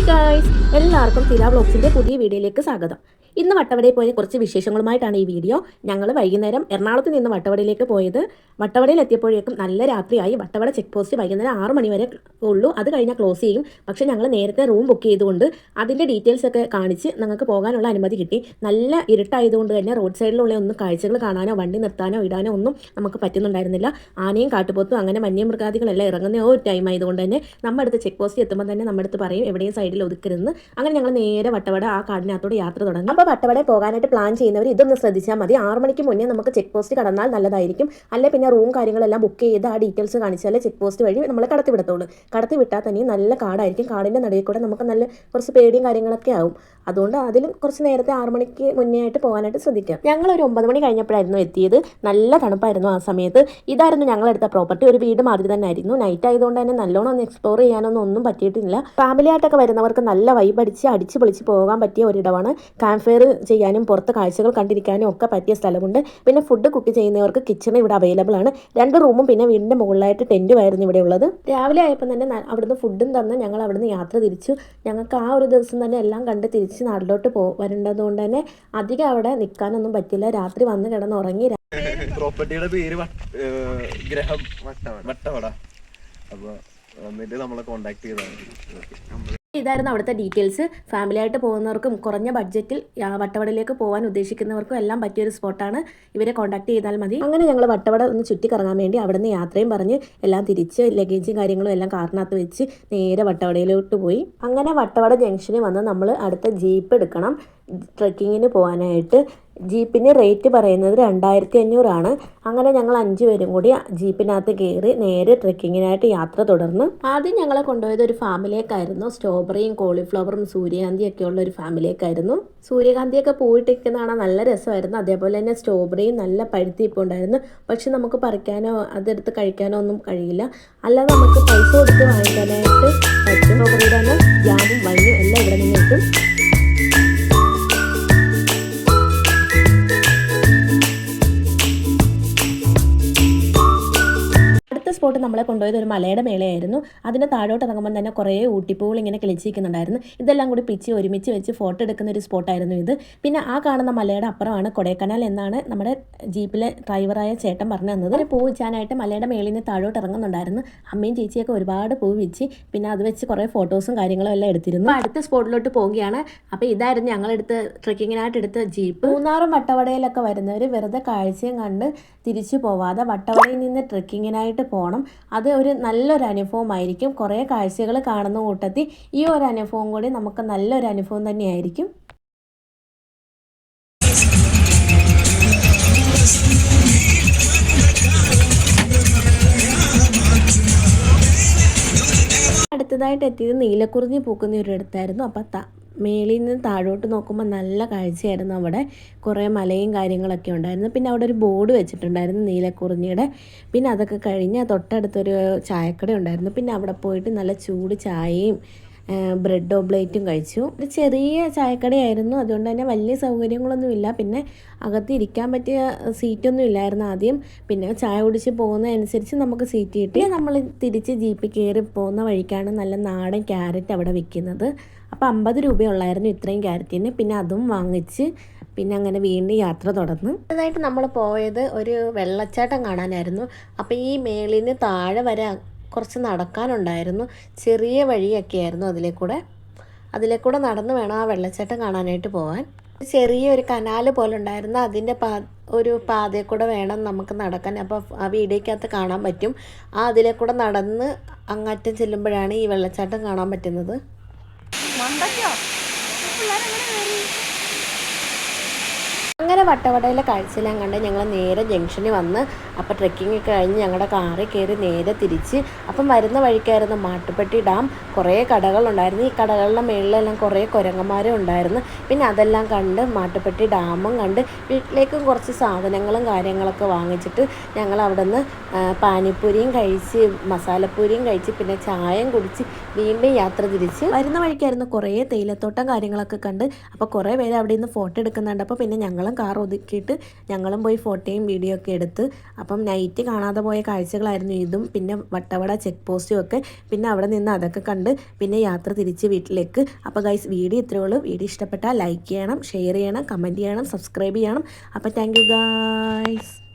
Guys, എല്ലാവർക്കും തിര വ്ലോഗ്സിൻ്റെ പുതിയ വീഡിയോയിലേക്ക് സ്വാഗതം. ഇന്ന് വട്ടവടയിൽ പോയ കുറച്ച് വിശേഷങ്ങളുമായിട്ടാണ് ഈ വീഡിയോ. ഞങ്ങൾ വൈകുന്നേരം എറണാകുളത്ത് നിന്ന് വട്ടവടയിലേക്ക് പോയത്. വട്ടവടയിൽ എത്തിയപ്പോഴേക്കും നല്ല രാത്രിയായി. വട്ടവട ചെക്ക് പോസ്റ്റ് വൈകുന്നേരം 6 മണി വരെ ഉള്ളൂ, അത് കഴിഞ്ഞാൽ ക്ലോസ് ചെയ്യും. പക്ഷേ ഞങ്ങൾ നേരത്തെ റൂം ബുക്ക് ചെയ്തുകൊണ്ട് അതിൻ്റെ ഡീറ്റെയിൽസ് ഒക്കെ കാണിച്ച് ഞങ്ങൾക്ക് പോകാനുള്ള അനുമതി കിട്ടി. നല്ല ഇരുട്ടായതുകൊണ്ട് തന്നെ റോഡ് സൈഡിലുള്ള ഒന്നും കാഴ്ചകൾ കാണാനോ വണ്ടി നിർത്താനോ ഇടാനോ ഒന്നും നമുക്ക് പറ്റുന്നുണ്ടായിരുന്നില്ല. ആനയും കാട്ടുപോത്തും അങ്ങനെ വന്യമൃഗാദികളെല്ലാം ഇറങ്ങുന്ന ഒരു ടൈം ആയതുകൊണ്ട് തന്നെ നമ്മുടെ അടുത്ത് ചെക്ക് പോസ്റ്റ് എത്തുമ്പോൾ തന്നെ നമ്മുടെ അടുത്ത് പറയും എവിടെയും സൈഡിൽ ഒതുക്കരുന്ന്. അങ്ങനെ ഞങ്ങൾ നേരെ വട്ടവട ആ കാടിനകത്തോടെ യാത്ര തുടങ്ങി. അപ്പോൾ വട്ടവട പോകാനായിട്ട് പ്ലാൻ ചെയ്യുന്നവർ ഇതൊന്ന് ശ്രദ്ധിച്ചാൽ മതി. 6 മണിക്ക് മുന്നേ നമുക്ക് ചെക്ക് പോസ്റ്റ് കടന്നാൽ നല്ലതായിരിക്കും. അല്ലെ പിന്നെ റൂം കാര്യങ്ങളെല്ലാം ബുക്ക് ചെയ്ത് ആ ഡീറ്റെയിൽസ് കാണിച്ചാലേ ചെക്ക് പോസ്റ്റ് വഴി നമ്മൾ കടത്തി വിടത്തുള്ളൂ. കടത്തി വിട്ടാൽ തന്നെ നല്ല കാടായിരിക്കും. കാടിൻ്റെ നടുവിൽ കൂടെ നമുക്ക് നല്ല കുറച്ച് പേടിയും കാര്യങ്ങളൊക്കെ ആവും. അതുകൊണ്ട് അതിലും കുറച്ച് നേരത്തെ 6 മണിക്ക് മുന്നേ ആയിട്ട് പോകാനായിട്ട് ശ്രദ്ധിക്കാം. ഞങ്ങളൊരു 9 മണി കഴിഞ്ഞപ്പോഴായിരുന്നു എത്തിയത്. നല്ല തണുപ്പായിരുന്നു ആ സമയത്ത്. ഇതായിരുന്നു ഞങ്ങളെടുത്ത പ്രോപ്പർട്ടി. ഒരു വീട് മാതിരി തന്നെ ആയിരുന്നു. നൈറ്റ് ആയതുകൊണ്ട് തന്നെ നല്ലോണം ഒന്ന് എക്സ്പ്ലോർ ചെയ്യാനൊന്നും പറ്റിയിട്ടില്ല. ഫാമിലി ആയിട്ടൊക്കെ വരുന്നവർക്ക് നല്ല വൈബ് അടിച്ച് പൊളിച്ച് പോകാൻ പറ്റിയ ഒരിടമാണ്. ക്യാമ്പ് ഫയർ ചെയ്യാനും പുറത്ത് കാഴ്ചകൾ കണ്ടിരിക്കാനും ഒക്കെ പറ്റിയ സ്ഥലമുണ്ട്. പിന്നെ ഫുഡ് കുക്ക് ചെയ്യുന്നവർക്ക് കിച്ചൺ ഇവിടെ അവൈലബിൾ ആണ്. 2 റൂമും പിന്നെ വീടിൻ്റെ മുകളിലായിട്ട് ടെൻറ്റുമായിരുന്നു ഇവിടെ ഉള്ളത്. രാവിലെ ആയപ്പോൾ തന്നെ അവിടുന്ന് ഫുഡും തന്ന് ഞങ്ങൾ അവിടുന്ന് യാത്ര തിരിച്ചു. ഞങ്ങൾക്ക് ആ ഒരു ദിവസം തന്നെ എല്ലാം കണ്ട് തിരിച്ച് നാട്ടിലോട്ട് വരേണ്ടതുകൊണ്ട് തന്നെ അധികം അവിടെ നിൽക്കാനൊന്നും പറ്റില്ല. രാത്രി വന്ന് കിടന്നുറങ്ങി. പ്രോപ്പർട്ടിയുടെ പേര് ഗ്രഹം വട്ടവട. അപ്പോൾ എന്നിട്ട് നമ്മളെ കോണ്ടാക്ട് ചെയ്താണ്. ഇതായിരുന്നു അവിടുത്തെ ഡീറ്റെയിൽസ്. ഫാമിലി ആയിട്ട് പോകുന്നവർക്കും കുറഞ്ഞ ബഡ്ജറ്റിൽ വട്ടവടയിലേക്ക് പോകാൻ ഉദ്ദേശിക്കുന്നവർക്കും എല്ലാം പറ്റിയൊരു സ്പോട്ടാണ്. ഇവരെ കോൺടാക്ട് ചെയ്താൽ മതി. അങ്ങനെ ഞങ്ങൾ വട്ടവട ഒന്ന് ചുറ്റിക്കറങ്ങാൻ വേണ്ടി അവിടുന്ന് യാത്രയും പറഞ്ഞ് എല്ലാം തിരിച്ച് ലഗേജും കാര്യങ്ങളും എല്ലാം കാറിനകത്ത് വെച്ച് നേരെ വട്ടവടയിലോട്ട് പോയി. അങ്ങനെ വട്ടവട ജംഗ്ഷനിൽ വന്ന് നമ്മൾ അടുത്ത ജീപ്പ് എടുക്കണം ട്രെക്കിങ്ങിന് പോകാനായിട്ട്. ജീപ്പിന് റേറ്റ് പറയുന്നത് 2500 ആണ്. അങ്ങനെ ഞങ്ങൾ 5 പേരും കൂടി ജീപ്പിനകത്ത് കയറി നേരെ ട്രെക്കിങ്ങിനായിട്ട് യാത്ര തുടർന്ന്. ആദ്യം ഞങ്ങളെ കൊണ്ടുപോയത് ഒരു ഫാമിലേക്കായിരുന്നു. സ്ട്രോബെറിയും കോളിഫ്ലവറും സൂര്യകാന്തിയും ഒക്കെ ഉള്ള ഒരു ഫാമിലേക്കായിരുന്നു. സൂര്യകാന്തിയൊക്കെ പൂവിട്ടിരിക്കുന്ന കാണാൻ നല്ല രസമായിരുന്നു. അതേപോലെ തന്നെ സ്ട്രോബെറിയും നല്ല പഴുത്തിപ്പോൾ ഉണ്ടായിരുന്നു. പക്ഷെ നമുക്ക് പറിക്കാനോ അതെടുത്ത് കഴിക്കാനോ ഒന്നും കഴിയില്ല. അല്ലാതെ നമുക്ക് പൈസ കൊടുത്ത് വാങ്ങിക്കാനായിട്ട് പറ്റും. സ്ട്രോബെറിയുടെ തന്നെ ജാമും വൈനും എല്ലാം ഇവിടെ നിന്ന് കിട്ടും. സ്പോട്ട് നമ്മളെ കൊണ്ടുപോയത് ഒരു മലയുടെ മേലെയായിരുന്നു. അതിൻ്റെ താഴോട്ട് ഇറങ്ങുമ്പോൾ തന്നെ കുറേ ഊട്ടിപ്പൂകൾ ഇങ്ങനെ കിളിച്ചിരിക്കുന്നുണ്ടായിരുന്നു. ഇതെല്ലാം കൂടി പിച്ച് ഒരുമിച്ച് വെച്ച് ഫോട്ടോ എടുക്കുന്ന ഒരു സ്പോട്ടായിരുന്നു ഇത്. പിന്നെ ആ കാണുന്ന മലയുടെ അപ്പുറമാണ് കൊടൈക്കനാൽ എന്നാണ് നമ്മുടെ ജീപ്പിലെ ഡ്രൈവറായ ചേട്ടൻ പറഞ്ഞു തന്നത്. ഒരു പൂ വെച്ചാനായിട്ട് മലയുടെ മേളിൽ നിന്ന് താഴോട്ട് ഇറങ്ങുന്നുണ്ടായിരുന്നു. അമ്മയും ചേച്ചിയൊക്കെ ഒരുപാട് പൂ വെച്ച് പിന്നെ അത് വെച്ച് കുറേ ഫോട്ടോസും കാര്യങ്ങളും എല്ലാം എടുത്തിരുന്നു. അടുത്ത സ്പോട്ടിലോട്ട് പോവുകയാണ്. അപ്പോൾ ഇതായിരുന്നു ഞങ്ങളെടുത്ത് ട്രെക്കിങ്ങിനായിട്ട് എടുത്ത ജീപ്പ്. മൂന്നാറും വട്ടവടയിലൊക്കെ വരുന്നവർ വെറുതെ കാഴ്ചയും കണ്ട് തിരിച്ചു പോവാതെ വട്ടവടയിൽ നിന്ന് ട്രെക്കിങ്ങിനായിട്ട് പോകണം. അത് ഒരു നല്ലൊരു അനുഭവമായിരിക്കും. കുറേ കാഴ്ചകൾ കാണുന്ന കൂട്ടത്തിൽ ഈ ഒരു അനുഭവം കൂടി നമുക്ക് നല്ലൊരു അനുഭവം തന്നെയായിരിക്കും. അടുത്തതായിട്ട് എത്തിയത് നീലക്കുറിഞ്ഞി പൂക്കുന്ന ഒരിടത്തായിരുന്നു. അപ്പം മേളിൽ നിന്ന് താഴോട്ട് നോക്കുമ്പോൾ നല്ല കാഴ്ചയായിരുന്നു. അവിടെ കുറേ മലയും കാര്യങ്ങളൊക്കെ ഉണ്ടായിരുന്നു. പിന്നെ അവിടെ ഒരു ബോർഡ് വെച്ചിട്ടുണ്ടായിരുന്നു നീലക്കുറിഞ്ഞിയുടെ. പിന്നെ അതൊക്കെ കഴിഞ്ഞ് തൊട്ടടുത്തൊരു ചായക്കട ഉണ്ടായിരുന്നു. പിന്നെ അവിടെ പോയിട്ട് നല്ല ചൂട് ചായയും ബ്രെഡ് ഓംപ്ലേറ്റും കഴിച്ചു. ഒരു ചെറിയ ചായക്കടയായിരുന്നു. അതുകൊണ്ട് തന്നെ വലിയ സൗകര്യങ്ങളൊന്നുമില്ല. പിന്നെ അകത്ത് ഇരിക്കാൻ പറ്റിയ സീറ്റൊന്നും ഇല്ലായിരുന്നു ആദ്യം. പിന്നെ ചായ കുടിച്ച് പോകുന്നതനുസരിച്ച് നമുക്ക് സീറ്റ് കിട്ടി. നമ്മൾ തിരിച്ച് ജീപ്പിൽ കയറി പോകുന്ന വഴിക്കാണ് നല്ല നാടൻ ക്യാരറ്റ് അവിടെ വിൽക്കുന്നത്. അപ്പോൾ 50 രൂപയുള്ളായിരുന്നു ഇത്രയും ക്യാരറ്റിന്. പിന്നെ അതും വാങ്ങിച്ച് പിന്നെ അങ്ങനെ വീണ്ടും യാത്ര തുടർന്ന്. അതായിട്ട് നമ്മൾ പോയത് ഒരു വെള്ളച്ചാട്ടം കാണാനായിരുന്നു. അപ്പോൾ ഈ മേളിൽ നിന്ന് താഴെ വരെ കുറച്ച് നടക്കാനുണ്ടായിരുന്നു. ചെറിയ വഴിയൊക്കെ ആയിരുന്നു അതിലെ കൂടെ നടന്ന് വേണം ആ വെള്ളച്ചാട്ടം കാണാനായിട്ട് പോകാൻ. ചെറിയൊരു കനാല് പോലെ ഉണ്ടായിരുന്നു. അതിൻ്റെ ഒരു പാതയിൽ കൂടെ വേണം നമുക്ക് നടക്കാൻ. അപ്പോൾ ആ വീഡിയോക്കകത്ത് കാണാൻ പറ്റും. അതിലെ കൂടെ നടന്ന് അങ്ങറ്റം ചെല്ലുമ്പോഴാണ് ഈ വെള്ളച്ചാട്ടം കാണാൻ പറ്റുന്നത്. അങ്ങനെ വട്ടവടയിലെ കാഴ്ചയെല്ലാം കണ്ട് ഞങ്ങൾ നേരെ ജംഗ്ഷനിൽ വന്ന്. അപ്പോൾ ട്രെക്കിങ് ഒക്കെ കഴിഞ്ഞ് ഞങ്ങളുടെ കാറിൽ കയറി നേരെ തിരിച്ച്. അപ്പം വരുന്ന വഴിക്കായിരുന്നു മാട്ടുപ്പെട്ടി ഡാം. കുറേ കടകളുണ്ടായിരുന്നു. ഈ കടകളുടെ മുകളിലെല്ലാം കുറേ കുരങ്ങന്മാരും ഉണ്ടായിരുന്നു. പിന്നെ അതെല്ലാം കണ്ട് മാട്ടുപ്പെട്ടി ഡാമും കണ്ട് വീട്ടിലേക്കും കുറച്ച് സാധനങ്ങളും കാര്യങ്ങളൊക്കെ വാങ്ങിച്ചിട്ട് ഞങ്ങൾ അവിടെ നിന്ന് പാനിപ്പൂരിയും കഴിച്ച് മസാലപ്പൂരിയും കഴിച്ച് പിന്നെ ചായയും കുടിച്ച് വീണ്ടും യാത്ര തിരിച്ച് വരുന്ന വഴിക്കായിരുന്നു കുറേ തേയിലത്തോട്ടം കാര്യങ്ങളൊക്കെ കണ്ട്. അപ്പോൾ കുറേ പേര് അവിടെ നിന്ന് ഫോട്ടോ എടുക്കുന്നുണ്ട്. അപ്പോൾ പിന്നെ ഞങ്ങളും കാർ ഒതുക്കിയിട്ട് ഞങ്ങളും പോയി ഫോട്ടോയും വീഡിയോ ഒക്കെ എടുത്ത്. അപ്പം നൈറ്റ് കാണാതെ പോയ കാഴ്ചകളായിരുന്നു ഇതും, പിന്നെ വട്ടവട ചെക്ക് പോസ്റ്റും ഒക്കെ. പിന്നെ അവിടെ നിന്ന് അതൊക്കെ കണ്ട് പിന്നെ യാത്ര തിരിച്ച് വീട്ടിലേക്ക്. അപ്പോൾ ഗൈസ് വീഡിയോ ഇത്രയേ ഉള്ളൂ. വീഡിയോ ഇഷ്ടപ്പെട്ടാൽ ലൈക്ക് ചെയ്യണം, ഷെയർ ചെയ്യണം, കമൻറ്റ് ചെയ്യണം, സബ്സ്ക്രൈബ് ചെയ്യണം. അപ്പോൾ താങ്ക് യു ഗൈസ്.